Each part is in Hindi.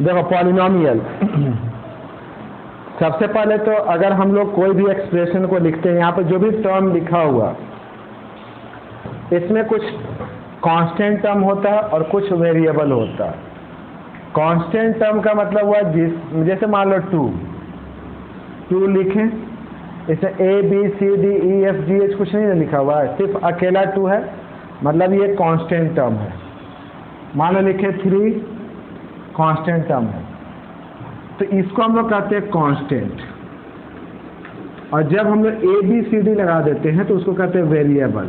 देखो पॉलिनोमियल, सबसे पहले तो अगर हम लोग कोई भी एक्सप्रेशन को लिखते हैं, यहाँ पर जो भी टर्म लिखा हुआ इसमें कुछ कांस्टेंट टर्म होता है और कुछ वेरिएबल होता है। कांस्टेंट टर्म का मतलब हुआ जैसे मान लो 2 लिखें, इसमें A B C D E F G H कुछ नहीं लिखा हुआ है, सिर्फ अकेला 2 है, मतलब ये कांस्टेंट टर्म है। मान लो लिखे 3, कांस्टेंट टर्म है, तो इसको हम लोग कहते हैं कांस्टेंट। और जब हम लोग A B C D लगा देते हैं तो उसको कहते हैं वेरिएबल।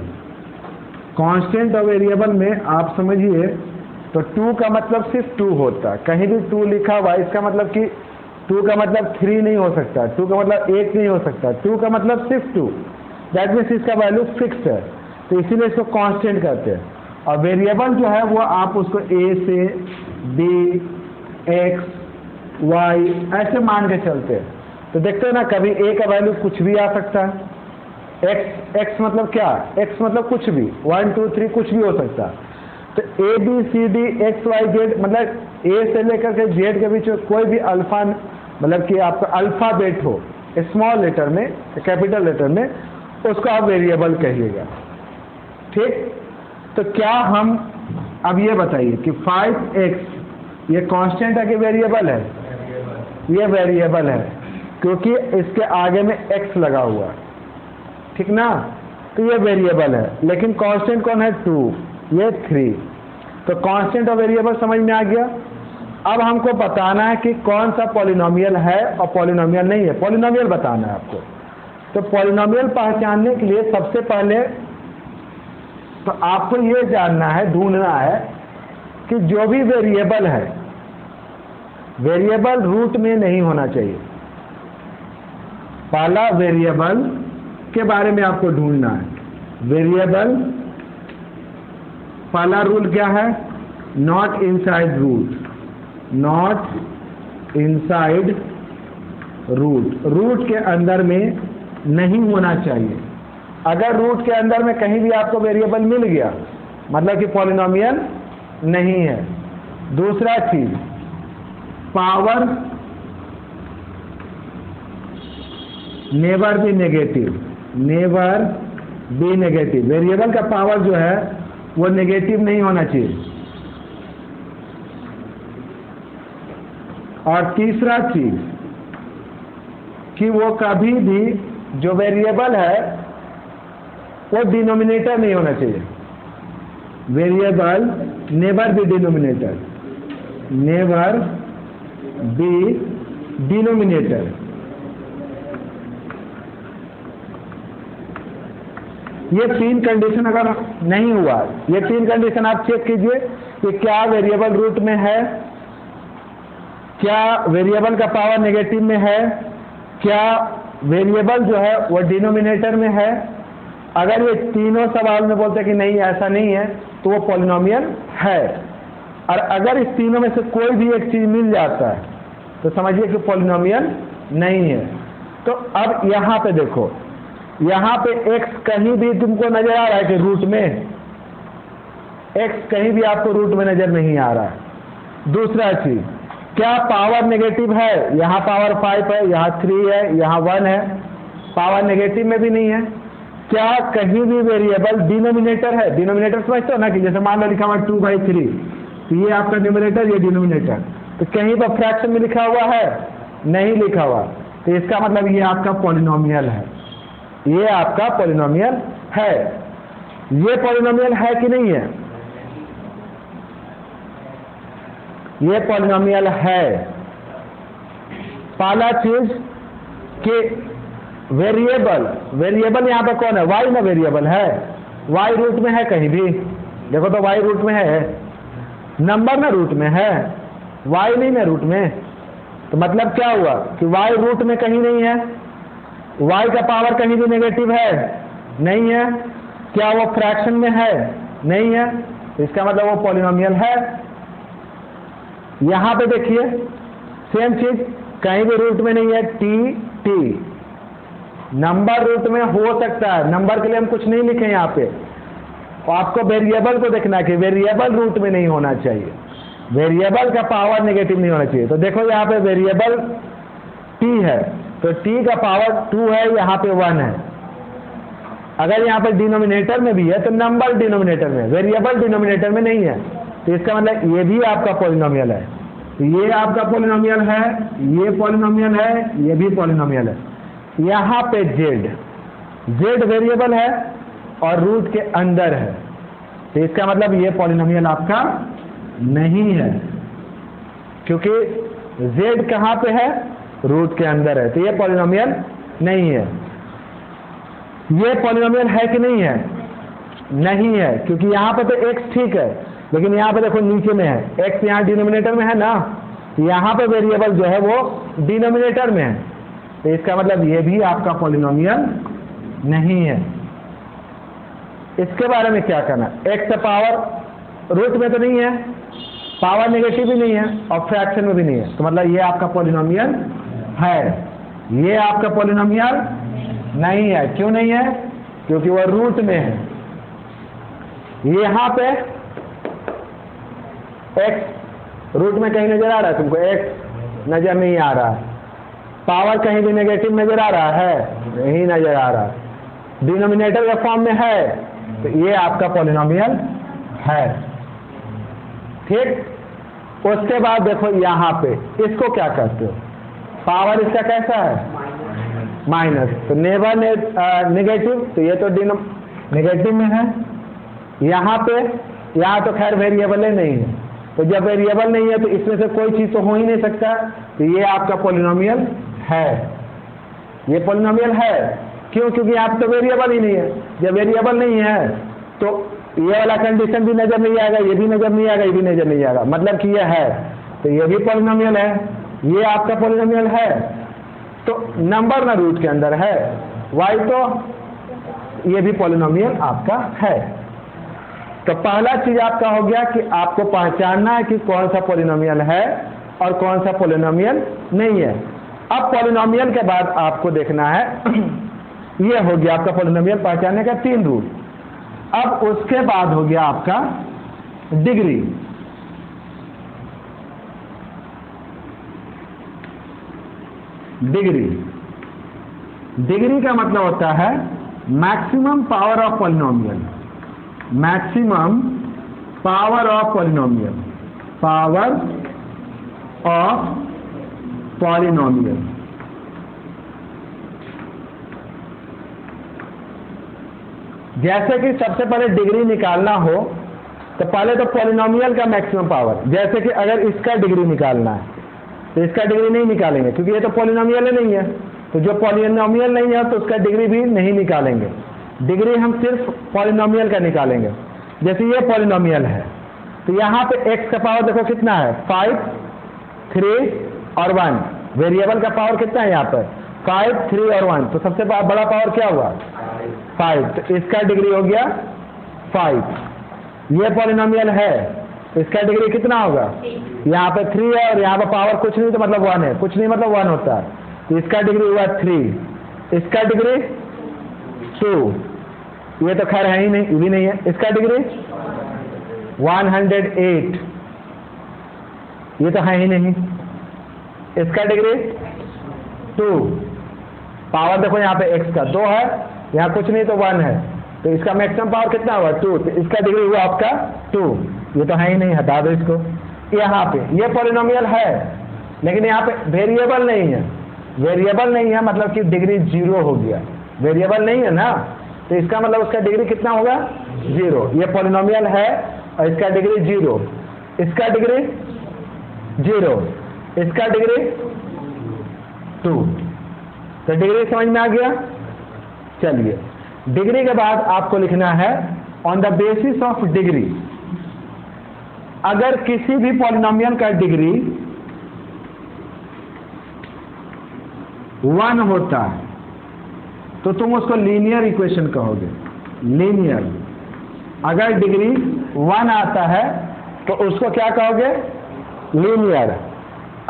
कांस्टेंट और वेरिएबल में आप समझिए तो 2 का मतलब सिर्फ 2 होता है, कहीं भी 2 लिखा हुआ इसका मतलब कि 2 का मतलब 3 नहीं हो सकता, 2 का मतलब 1 नहीं हो सकता, 2 का मतलब सिर्फ 2, दैट मीन्स इसका वैल्यू फिक्स है, तो इसीलिए इसको कांस्टेंट कहते हैं। और वेरिएबल जो है वो आप उसको A से B X Y ऐसे मान के चलते हैं। तो देखते हैं ना, कभी A का वैल्यू कुछ भी आ सकता है, X मतलब क्या, X मतलब कुछ भी, 1 2 3 कुछ भी हो सकता है। तो A B C D X Y Z मतलब A से लेकर के Z के बीच में कोई भी अल्फा, मतलब कि आपका अल्फाबेट हो स्मॉल लेटर में कैपिटल लेटर में, उसको आप वेरिएबल कहिएगा, ठीक। तो क्या हम अब ये बताइए कि 5x ये कांस्टेंट है कि वेरिएबल है? ये वेरिएबल है, क्योंकि इसके आगे में x लगा हुआ है, ठीक ना, तो ये वेरिएबल है। लेकिन कांस्टेंट कौन है? 2, ये 3। तो कांस्टेंट और वेरिएबल समझ में आ गया। अब हमको बताना है कि कौन सा पॉलिनोमियल है और पॉलिनोमियल नहीं है, पॉलिनोमियल बताना है आपको। तो पॉलिनोमियल पहचानने के लिए सबसे पहले तो आपको ये जानना है, ढूंढना है कि जो भी वेरिएबल है, वेरिएबल रूट में नहीं होना चाहिए। पहला वेरिएबल के बारे में आपको ढूंढना है। वेरिएबल पहला रूल क्या है? Not inside root, not inside root, root के अंदर में नहीं होना चाहिए। अगर रूट के अंदर में कहीं भी आपको वेरिएबल मिल गया मतलब कि पॉलिनोमियल नहीं है। दूसरा चीज, power never be negative, never be negative, variable का पावर जो है वो नेगेटिव नहीं होना चाहिए। और तीसरा चीज कि वो कभी भी जो वेरिएबल है वो डिनोमिनेटर नहीं होना चाहिए। Variable never be denominator, never be denominator. ये 3 कंडीशन अगर नहीं हुआ, ये 3 कंडीशन आप चेक कीजिए कि क्या वेरिएबल रूट में है, क्या वेरिएबल का पावर नेगेटिव में है, क्या वेरिएबल जो है वो डिनोमिनेटर में है। अगर ये तीनों सवाल में बोलते हैं कि नहीं ऐसा नहीं है तो वो पॉलिनोमियल है। और अगर इस तीनों में से कोई भी एक चीज मिल जाता है तो समझिए कि पॉलिनोमियल नहीं है। तो अब यहाँ पे देखो, यहाँ पे x कहीं भी तुमको नजर आ रहा है कि रूट में? x कहीं भी आपको रूट में नजर नहीं आ रहा है। दूसरा चीज, क्या पावर नेगेटिव है? यहाँ पावर 5 है, यहाँ 3 है, यहाँ 1 है, पावर नेगेटिव में भी नहीं है। क्या कहीं भी वेरिएबल डिनोमिनेटर है? डिनोमिनेटर समझते हो ना, कि जैसे मान लो लिखा हुआ 2/3, तो ये आपका न्यूमरेटर, ये डिनोमिनेटर, तो कहीं पर फ्रैक्शन में लिखा हुआ है? नहीं लिखा हुआ, तो इसका मतलब ये आपका पॉलिनोमियल है, ये आपका पॉलिनोमियल है। ये पॉलिनोमियल है कि नहीं है? ये पॉलिनोमियल है। पहला चीज कि वेरिएबल, वेरिएबल यहाँ पे कौन है? y ना वेरिएबल है, y रूट में है कहीं भी? देखो तो y रूट में है, नंबर ना रूट में है, y नहीं ना रूट में। तो मतलब क्या हुआ कि y रूट में कहीं नहीं है, y का पावर कहीं भी नेगेटिव है? नहीं है। क्या वो फ्रैक्शन में है? नहीं है। इसका मतलब वो पॉलिनोमियल है। यहाँ पे देखिए सेम चीज, कहीं भी रूट में नहीं है, t नंबर रूट में हो सकता है, नंबर के लिए हम कुछ नहीं लिखे यहाँ पे। आपको वेरिएबल को देखना है कि वेरिएबल रूट में नहीं होना चाहिए। वेरिएबल का पावर नेगेटिव नहीं होना चाहिए। तो देखो यहाँ पे वेरिएबल t है, तो t का पावर 2 है, यहाँ पे 1 है। अगर यहाँ पे डिनोमिनेटर में भी है तो नंबर डिनोमिनेटर में, वेरिएबल डिनोमिनेटर में नहीं है, तो इसका मतलब ये भी आपका पॉलिनोमियल है। तो ये आपका पॉलिनोमियल है, ये पॉलिनोमियल है, ये भी पॉलिनोमियल है। यहाँ पे z वेरिएबल है और रूट के अंदर है, तो इसका मतलब ये पॉलिनोमियल आपका नहीं है, क्योंकि z कहाँ पे है, रूट के अंदर है, तो ये पॉलिनोमियल नहीं है। ये पॉलिनोमियल है कि नहीं है? नहीं है, क्योंकि यहाँ पे तो x ठीक है, लेकिन यहाँ पे देखो नीचे में है, x यहाँ डिनोमिनेटर में है ना, यहाँ पे वेरिएबल जो है वो डिनोमिनेटर में है, तो इसका मतलब ये भी आपका पॉलिनोमियल नहीं है। इसके बारे में क्या करना? x पावर रूट में तो नहीं है, पावर नेगेटिव भी नहीं है और फ्रैक्शन में भी नहीं है, तो मतलब ये आपका पॉलिनोमियल है, ये आपका पॉलिनोमियल नहीं है। क्यों नहीं है? क्योंकि वह रूट में है। यहाँ पे x रूट में कहीं नजर आ रहा है तुमको? x नजर नहीं आ रहा। पावर कहीं भी नेगेटिव नजर आ रहा है? नहीं नजर आ रहा। डिनोमिनेटर के फॉर्म में है, तो ये आपका पॉलिनोमियल है। ठीक। उसके बाद देखो यहाँ पे इसको क्या कहते हो? पावर इसका कैसा है? माइनस, तो नेवर नेगेटिव, तो ये तो नेगेटिव में है। यहाँ पे, यहाँ तो खैर वेरिएबल नहीं है, तो जब वेरिएबल नहीं है तो इसमें से कोई चीज तो हो ही नहीं सकता, तो ये आपका पॉलिनोमियल है। ये पॉलिनोमियल है क्यों? क्योंकि यहाँ तो वेरिएबल ही नहीं है। जब वेरिएबल नहीं है तो ये वाला कंडीशन भी नजर नहीं आएगा, ये भी नजर नहीं आएगा, ये भी नजर नहीं आएगा, मतलब कि ये है, तो ये भी पॉलिनोमियल है, ये आपका पॉलिनोमियल है। तो नंबर ना रूट के अंदर है, y तो ये भी पॉलिनोमियल आपका है। तो पहला चीज आपका हो गया कि आपको पहचानना है कि कौन सा पॉलिनोमियल है और कौन सा पॉलिनोमियल नहीं है। अब पॉलिनोमियल के बाद आपको देखना है ये हो गया आपका पॉलिनोमियल पहचानने का 3 रूल। अब उसके बाद हो गया आपका डिग्री। डिग्री का मतलब होता है maximum power of polynomial, maximum power of polynomial, power of polynomial. जैसे कि सबसे पहले डिग्री निकालना हो तो पहले तो पॉलिनोमियल का मैक्सिमम पावर, जैसे कि अगर इसका डिग्री निकालना है तो इसका डिग्री नहीं निकालेंगे क्योंकि ये तो पॉलिनोमियल नहीं है, तो जो पॉलिनोमियल नहीं है तो उसका डिग्री भी नहीं निकालेंगे। डिग्री हम सिर्फ पॉलिनोमियल का निकालेंगे। जैसे ये पॉलिनोमियल है तो यहाँ पे x का पावर देखो कितना है, 5, 3 और 1। वेरिएबल का पावर कितना है यहाँ पर? 5, 3 और 1। तो सबसे बड़ा पावर क्या हुआ? 5। तो इसका डिग्री हो गया 5। ये पॉलिनोमियल है, इसका डिग्री कितना होगा? यहाँ पे 3 है और यहाँ पे पावर कुछ नहीं तो मतलब 1 है, कुछ नहीं मतलब 1 होता है, तो इसका डिग्री हुआ 3। इसका डिग्री 2, ये तो खैर है ही नहीं, ये भी नहीं है। इसका डिग्री 108, ये तो है ही नहीं। इसका डिग्री 2। पावर देखो यहाँ पे x का 2 है, यहाँ कुछ नहीं तो 1 है, तो इसका मैक्सिमम पावर कितना हुआ? 2। तो इसका डिग्री हुआ आपका 2, ये तो है ही नहीं, हटा दो इसको। यहाँ पे ये पॉलिनोमियल है लेकिन यहाँ पे वेरिएबल नहीं है। वेरिएबल नहीं है मतलब कि डिग्री 0 हो गया। वेरिएबल नहीं है ना, तो इसका मतलब उसका डिग्री कितना होगा? 0। ये पॉलिनोमियल है और इसका डिग्री 0, इसका डिग्री 0, इसका डिग्री 2। तो डिग्री समझ में आ गया? चलिए, डिग्री के बाद आपको लिखना है on the basis of degree. अगर किसी भी पॉलिनोमियल का डिग्री 1 होता है तो तुम उसको लीनियर इक्वेशन कहोगे। लीनियर। अगर डिग्री 1 आता है तो उसको क्या कहोगे? लीनियर।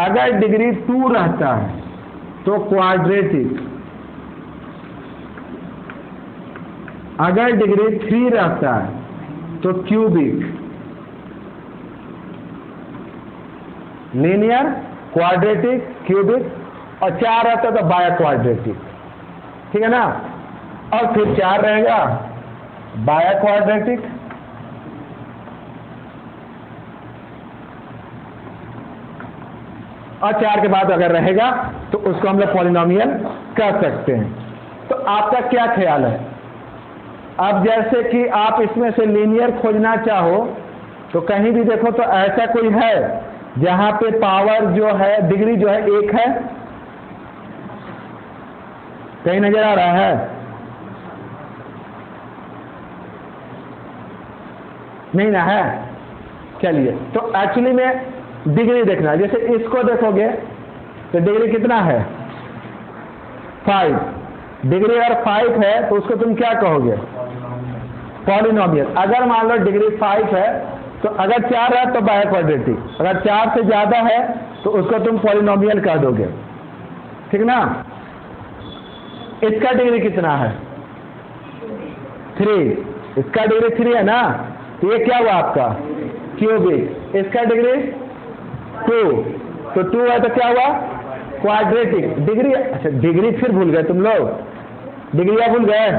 अगर डिग्री 2 रहता है तो क्वाड्रेटिक। अगर डिग्री 3 रहता है तो क्यूबिक। लीनियर, क्वाड्रेटिक, क्यूबिक, और 4 रहता तो बाय क्वाड्रेटिक, ठीक है ना। और फिर 4 रहेगा बाय क्वाड्रेटिक, और 4 के बाद अगर रहेगा तो उसको हम लोग पॉलिनोमियल कर सकते हैं। तो आपका क्या ख्याल है? अब जैसे कि आप इसमें से लीनियर खोजना चाहो तो कहीं भी देखो तो ऐसा कोई है जहां पे पावर जो है, डिग्री जो है 1 है? कहीं नजर आ रहा है? नहीं ना है? चलिए, तो एक्चुअली में डिग्री देखना है। जैसे इसको देखोगे तो डिग्री कितना है? 5। डिग्री अगर 5 है तो उसको तुम क्या कहोगे? पॉलिनोमियल। अगर मान लो डिग्री 5 है तो अगर 4 है तो बाय क्वाड्रेटिक, अगर 4 से ज्यादा है तो उसको तुम पॉलिनोमियल कर दोगे, ठीक ना। इसका डिग्री कितना है? 3। इसका डिग्री 3 है ना, तो ये क्या हुआ आपका? क्यूबिक। इसका डिग्री 2, तो 2 है तो क्या हुआ? क्वाड्रेटिक। डिग्री, अच्छा डिग्री फिर भूल गए तुम लोग, डिग्रियां भूल गए।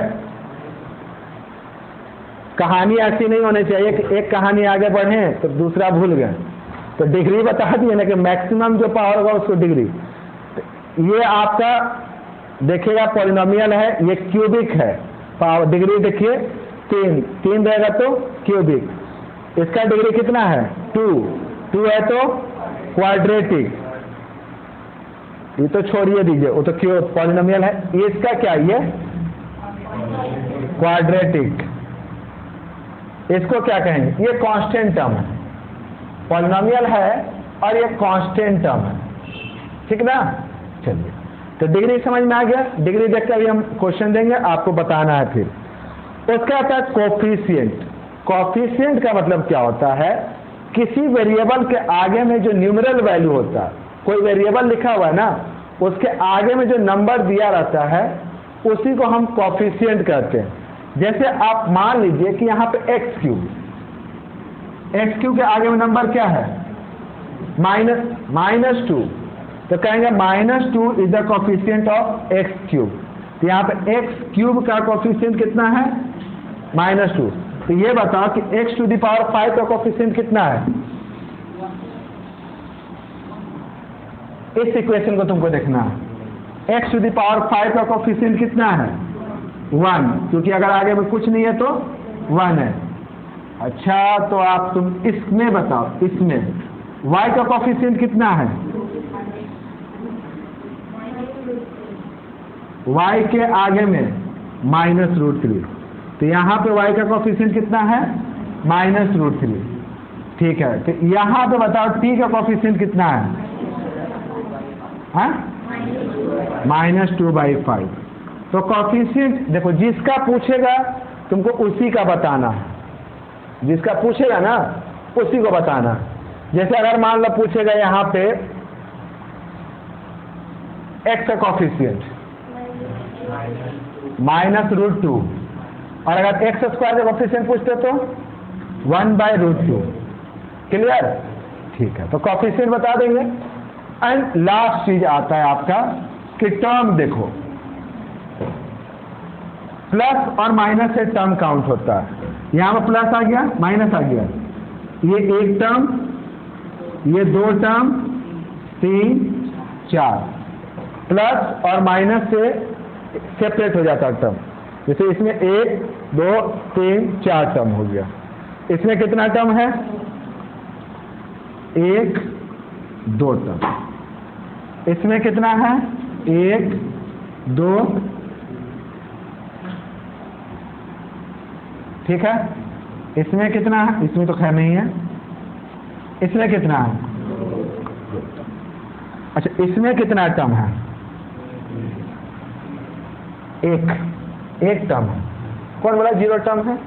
कहानी ऐसी नहीं होनी चाहिए कि एक कहानी आगे बढ़े तो दूसरा भूल गए। तो डिग्री बता दिए ना कि मैक्सिमम जो पावर होगा उसको डिग्री। ये आपका देखिएगा पॉलिनोमियल है, ये क्यूबिक है। पावर डिग्री देखिए 3 रहेगा तो क्यूबिक। इसका डिग्री कितना है? 2 है तो क्वाड्रेटिक। ये तो छोड़िए दीजिए, वो तो क्यों पॉलिनोमियल है। ये इसका क्या है? ये क्वाड्रेटिक। इसको क्या कहेंगे? ये कांस्टेंट टर्म है, पॉलिनोमियल है और ये कांस्टेंट टर्म है, ठीक ना। चलिए, तो डिग्री समझ में आ गया। डिग्री देख कर हम क्वेश्चन देंगे, आपको बताना है। फिर उसका आता है कोफिशिएंट। कोफिशिएंट का मतलब क्या होता है? किसी वेरिएबल के आगे में जो न्यूमेरल वैल्यू होता है, कोई वेरिएबल लिखा हुआ है ना, उसके आगे में जो नंबर दिया रहता है उसी को हम कोफिशिएंट कहते हैं। जैसे आप मान लीजिए कि यहाँ पे x क्यूब के आगे में नंबर क्या है? -2, तो कहेंगे -2 is the coefficient of x cube. तो यहाँ पे x क्यूब का कोफिशिएंट कितना है? -2। तो ये बताओ कि x टू द पावर 5 का कोफिशिएंट कितना है? इस इक्वेशन को तुमको देखना है। x टू द पावर 5 का कोफिशिएंट कितना है? 1, क्योंकि अगर आगे में कुछ नहीं है तो 1 है। अच्छा, तो आप तुम इसमें बताओ, इसमें y का कोफिशिएंट कितना है? y के आगे में -√3, तो यहाँ पे y का कोफिशिएंट कितना है? -√3, ठीक है। तो यहाँ पे बताओ t का कोफिशिएंट कितना है? -2/5। तो कोफिशिएंट देखो, जिसका पूछेगा तुमको उसी का बताना है, जिसका पूछेगा ना उसी को बताना। जैसे अगर मान लो पूछेगा यहाँ पे x का कोफिशिएंट -√2, और अगर x² का कोफिशिएंट पूछते तो 1/√2। क्लियर? ठीक है, तो कोफिशिएंट बता देंगे। एंड लास्ट चीज आता है आपका कि टर्म देखो, प्लस और माइनस से टर्म काउंट होता है। यहां पर प्लस आ गया, माइनस आ गया, ये 1 टर्म, ये 2 टर्म, 3, 4। प्लस और माइनस से सेपरेट हो जाता है टर्म। जैसे इसमें 1, 2, 3, 4 टर्म हो गया। इसमें कितना टर्म है? 1, 2 टर्म। इसमें कितना है? 1, 2, ठीक है। इसमें कितना है? इसमें तो खैर नहीं है। इसमें कितना है? अच्छा, इसमें कितना टर्म है? 1 टर्म है। कौन बोला 0 टर्म है?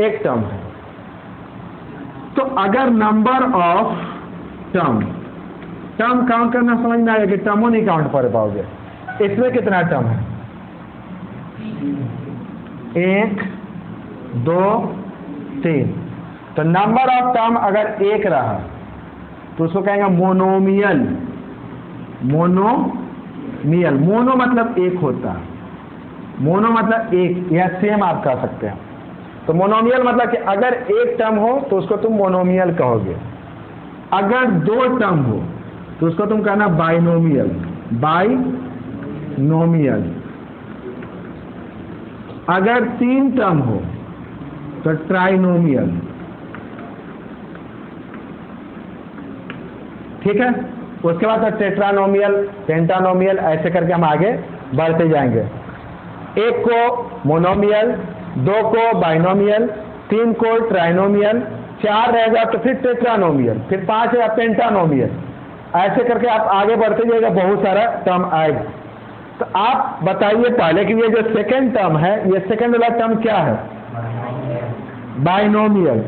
1 टर्म है। तो अगर नंबर ऑफ टर्म काउंट करना समझ में आएगा कि टर्मों नहीं काउंट कर पाओगे। इसमें कितना टर्म है? 1, 2, 3। तो नंबर ऑफ टर्म अगर 1 रहा तो उसको कहेंगे मोनोमियल। मोनोमियल, मोनो मतलब एक होता है, मोनो मतलब एक या सेम आप कह सकते हैं। तो मोनोमियल मतलब कि अगर एक टर्म हो तो उसको तुम मोनोमियल कहोगे, अगर दो टर्म हो तो उसको तुम कहना बाइनोमियल। बाइनोमियल। अगर तीन टर्म हो तो ट्राइनोमियल। ठीक है, उसके बाद तो टेट्रानोमियल, पेंटानोमियल, ऐसे करके हम आगे बढ़ते जाएंगे। एक को मोनोमियल, दो को बाइनोमियल, तीन को ट्राइनोमियल, चार रहेगा तो फिर टेट्रानोमियल, फिर पांच है पेंटानोमियल, ऐसे करके आप आगे बढ़ते जाइएगा, बहुत सारा टर्म आएगा। तो आप बताइए पहले कि ये जो सेकंड टर्म है, ये सेकंड वाला टर्म क्या है? बाइनोमियल।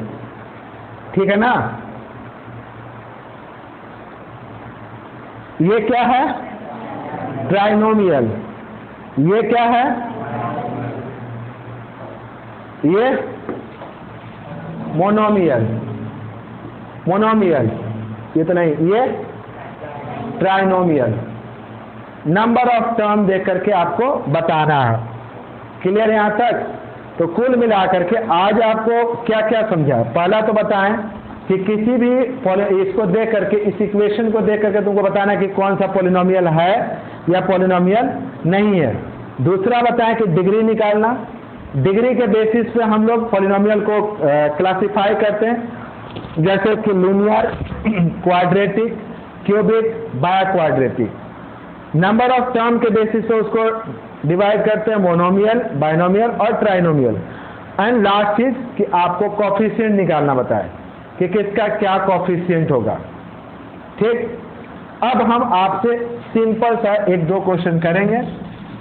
ठीक है ना? ये क्या है? ट्राइनोमियल। ये क्या है? ये मोनोमियल। मोनोमियल ये तो नहीं, ये ट्राइनोमियल। नंबर ऑफ टर्म देख करके आपको बताना है। क्लियर यहां तक? तो कुल मिलाकर के आज आपको क्या क्या समझा? पहला तो बताएं कि किसी भी इसको देख करके, इस इक्वेशन को देख करके तुमको बताना है कि कौन सा पॉलिनोमियल है या पॉलिनोमियल नहीं है। दूसरा बताएं कि डिग्री निकालना, डिग्री के बेसिस पे हम लोग पॉलिनोमियल को क्लासिफाई करते हैं, जैसे कि linear, quadratic, cubic, biquadratic. Number of term के बेसिस पे उसको डिवाइड करते हैं, मोनोमियल, बाइनोमियल और ट्राइनोमियल। एंड लास्ट चीज कि आपको कोफिशिएंट निकालना बताए कि किसका क्या कोफिशिएंट होगा। ठीक, अब हम आपसे सिंपल सा एक दो क्वेश्चन करेंगे,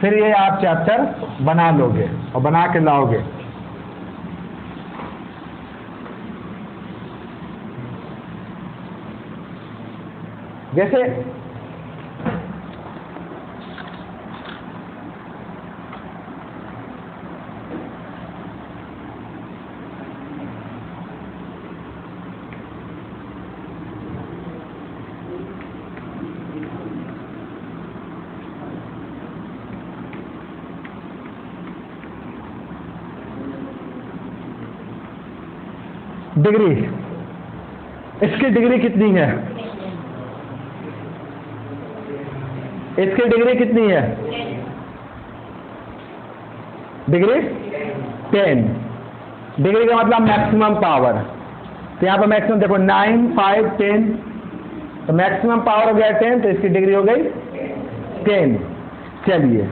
फिर ये आप चैप्टर बना लोगे और बना के लाओगे। जैसे डिग्री, इसकी डिग्री कितनी है? इसकी डिग्री कितनी है? डिग्री 10। डिग्री का मतलब मैक्सिमम पावर। तो यहाँ पर मैक्सिमम देखो 9, 5, 10, तो मैक्सिमम पावर हो गया 10, तो इसकी डिग्री हो गई 10। चलिए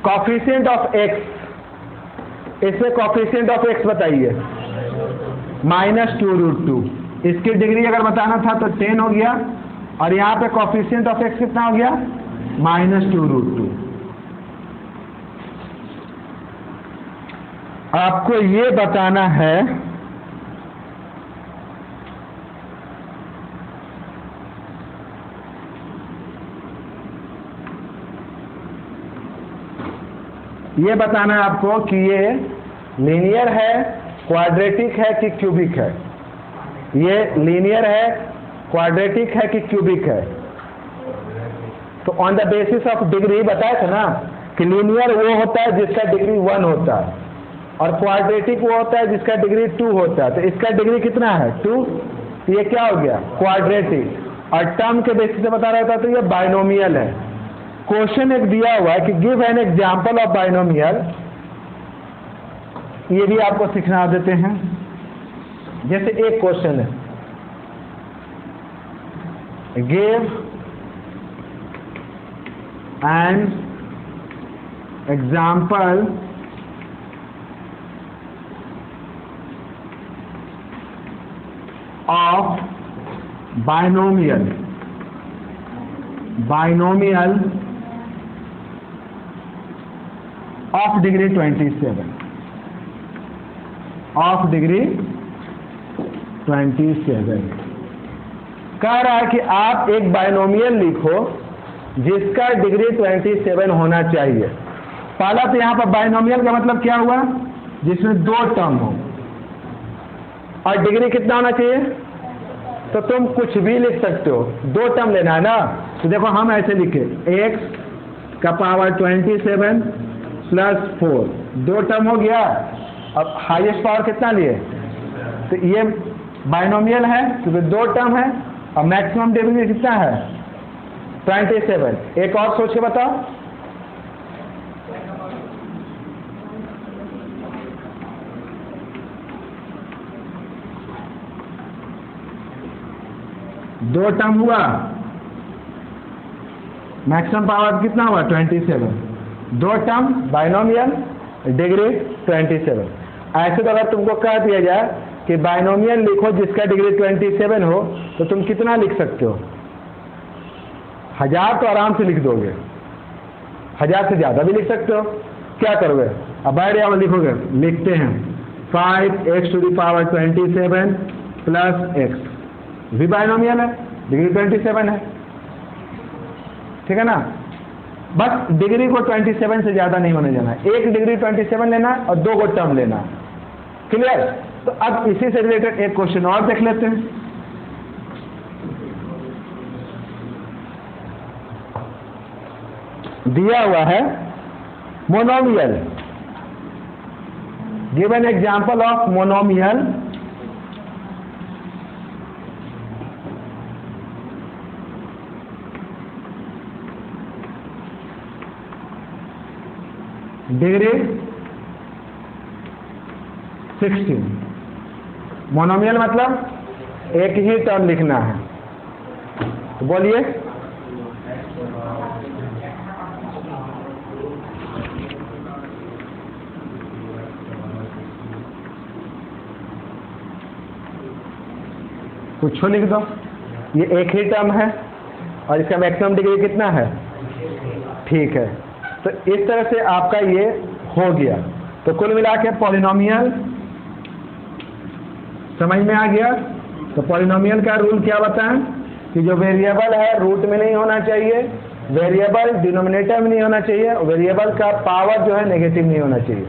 कोफिशिएंट ऑफ एक्स, इसमें कोफिशिएंट ऑफ एक्स बताइए। -2√2। इसकी डिग्री अगर बताना था तो 10 हो गया, और यहाँ पे कोफिशिएंट ऑफ एक्स कितना हो गया? -2√2। आपको ये बताना है आपको कि ये लीनियर है, क्वाड्रेटिक है कि क्यूबिक है। ये लीनियर है, क्वाड्रेटिक है कि क्यूबिक है। तो on the basis of degree बताया था ना कि लीनियर वो होता है जिसका डिग्री 1 होता है, और क्वाड्रेटिक वो होता है जिसका डिग्री 2 होता है। तो इसका डिग्री कितना है? 2। तो ये क्या हो गया? क्वाड्रेटिक। और टर्म के बेसिस से बता रहा था तो ये बाइनोमियल है। क्वेश्चन एक दिया हुआ है कि give an example of binomial, ये भी आपको सिखा देते हैं। जैसे एक क्वेश्चन है, give an example of binomial of degree 27, of degree 27। कह रहा है कि आप एक बाइनोमियल लिखो जिसका डिग्री 27 होना चाहिए। पहला तो यहाँ पर बाइनोमियल का मतलब क्या हुआ, जिसमें दो टर्म हो और डिग्री कितना होना चाहिए। तो तुम कुछ भी लिख सकते हो, दो टर्म लेना है ना। तो देखो हम ऐसे लिखे x का पावर 27 प्लस 4, दो टर्म हो गया। अब हाईएस्ट पावर कितना लिए, तो ये बाइनोमियल है क्योंकि दो टर्म है और मैक्सिमम डिग्री कितना है 27। एक और सोच के बताओ, दो टर्म हुआ, मैक्सिमम पावर कितना हुआ 27, दो टर्म बाइनोमियल डिग्री 27। ऐसे तो अगर तुमको कह दिया जाए कि बाइनोमियल लिखो जिसका डिग्री 27 हो तो तुम कितना लिख सकते हो, 1000 तो आराम से लिख दोगे, 1000 से ज़्यादा भी लिख सकते हो। क्या करोगे, अब बैठ में लिखोगे, लिखते हैं 5x to the power 27 plus x, भी बाइनोमियल है, डिग्री 27 है, ठीक है ना। बस डिग्री को 27 से ज़्यादा नहीं होने जाना, एक डिग्री 27 लेना और दो को टर्म लेना, क्लियर। तो अब इसी से रिलेटेड एक क्वेश्चन और देख लेते हैं। दिया हुआ है monomial, give an example of monomial degree 16। Monomial मतलब एक ही टर्म लिखना है, तो बोलिए। कुछ लिख दो, ये एक ही टर्म है और इसका मैक्सिमम डिग्री कितना है, ठीक है। तो इस तरह से आपका ये हो गया। तो कुल मिला के पॉलिनोमियल समझ में आ गया। तो पॉलिनोमियल का रूल क्या बताएं कि जो वेरिएबल है रूट में नहीं होना चाहिए, वेरिएबल डिनोमिनेटर में नहीं होना चाहिए, वेरिएबल का पावर जो है नेगेटिव नहीं होना चाहिए।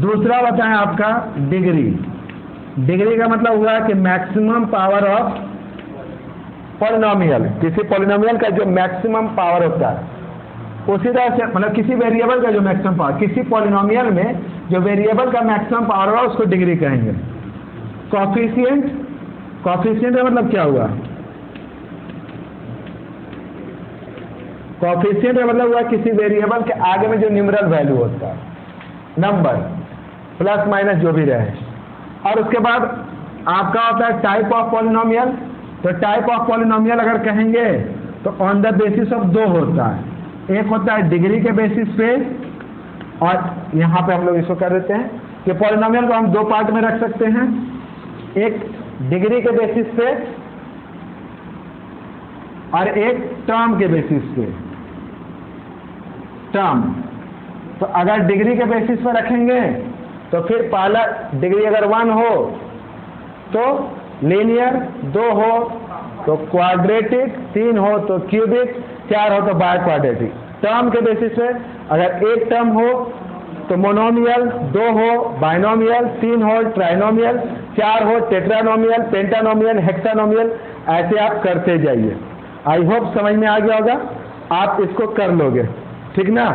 दूसरा बताएं आपका डिग्री। डिग्री का मतलब हुआ कि मैक्सिमम पावर ऑफ पॉलिनोमियल, किसी पॉलिनोमियल का जो मैक्सिमम पावर होता है, उसी तरह से मतलब किसी वेरिएबल का जो मैक्सिमम पावर, किसी पॉलिनोमियल में जो वेरिएबल का मैक्सिमम पावर होगा उसको डिग्री कहेंगे। कोएफिशिएंट, कोएफिशिएंट का मतलब क्या हुआ, कोएफिशिएंट का मतलब हुआ किसी वेरिएबल के आगे में जो न्यूमेरल वैल्यू होता है, नंबर प्लस माइनस जो भी रहे। और उसके बाद आपका होता है टाइप ऑफ पॉलिनोमियल। तो टाइप ऑफ पॉलिनोमियल अगर कहेंगे तो ऑन द बेसिस ऑफ दो होता है, एक होता है डिग्री के बेसिस पे, और यहाँ पे हम लोग इसको कर देते हैं कि पॉलिनोमियल को हम दो पार्ट में रख सकते हैं, एक डिग्री के बेसिस पे और एक टर्म के बेसिस पे। टर्म तो अगर डिग्री के बेसिस पे रखेंगे तो फिर पहला डिग्री अगर 1 हो तो लीनियर, 2 हो तो क्वाड्रेटिक, 3 हो तो क्यूबिक, 4 हो तो बाय क्वाड्रेटिक। टर्म के बेसिस पे अगर एक टर्म हो तो मोनोमियल, 2 हो बाइनोमियल, 3 हो ट्राइनोमियल, 4 हो टेट्रानोमियल, पेंटानोमियल, हेक्सानोमियल, ऐसे आप करते जाइए। आई होप समझ में आ गया होगा, आप इसको कर लोगे, ठीक ना।